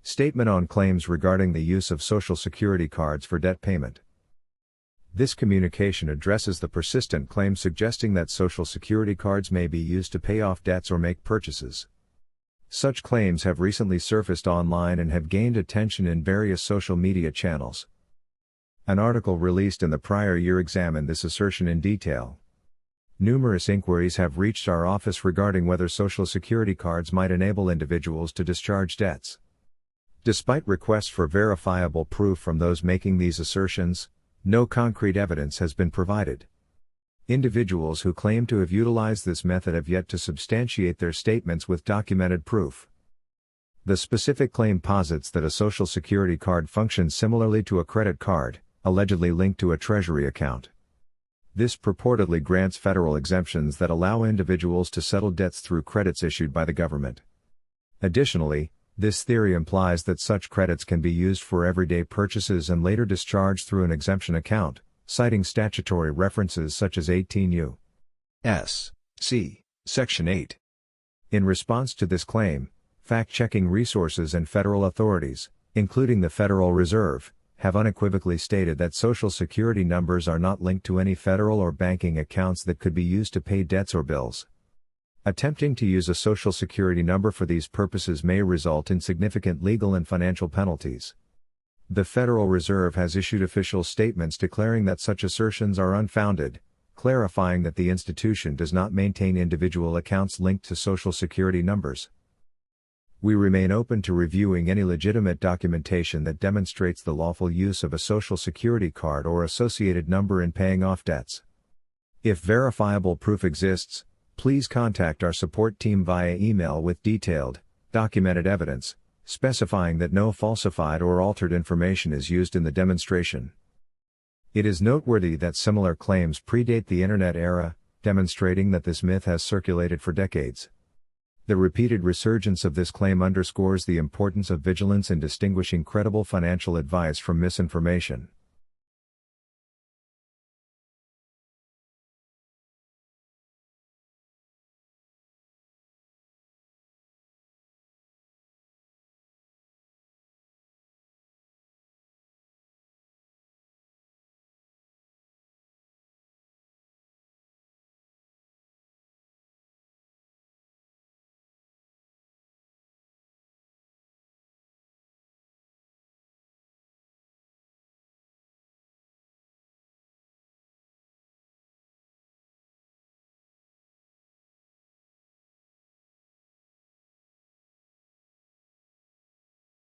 Statement on claims regarding the use of Social Security cards for debt payment. This communication addresses the persistent claim suggesting that Social Security cards may be used to pay off debts or make purchases. Such claims have recently surfaced online and have gained attention in various social media channels. An article released in the prior year examined this assertion in detail. Numerous inquiries have reached our office regarding whether Social Security cards might enable individuals to discharge debts. Despite requests for verifiable proof from those making these assertions, no concrete evidence has been provided. Individuals who claim to have utilized this method have yet to substantiate their statements with documented proof. The specific claim posits that a Social Security card functions similarly to a credit card, allegedly linked to a Treasury account. This purportedly grants federal exemptions that allow individuals to settle debts through credits issued by the government. Additionally, this theory implies that such credits can be used for everyday purchases and later discharged through an exemption account, citing statutory references such as 18 U.S.C. Section 8. In response to this claim, fact-checking resources and federal authorities, including the Federal Reserve, have unequivocally stated that Social Security numbers are not linked to any federal or banking accounts that could be used to pay debts or bills. Attempting to use a Social Security number for these purposes may result in significant legal and financial penalties. The Federal Reserve has issued official statements declaring that such assertions are unfounded, clarifying that the institution does not maintain individual accounts linked to Social Security numbers. We remain open to reviewing any legitimate documentation that demonstrates the lawful use of a Social Security card or associated number in paying off debts. If verifiable proof exists, please contact our support team via email with detailed, documented evidence, specifying that no falsified or altered information is used in the demonstration. It is noteworthy that similar claims predate the Internet era, demonstrating that this myth has circulated for decades. The repeated resurgence of this claim underscores the importance of vigilance in distinguishing credible financial advice from misinformation.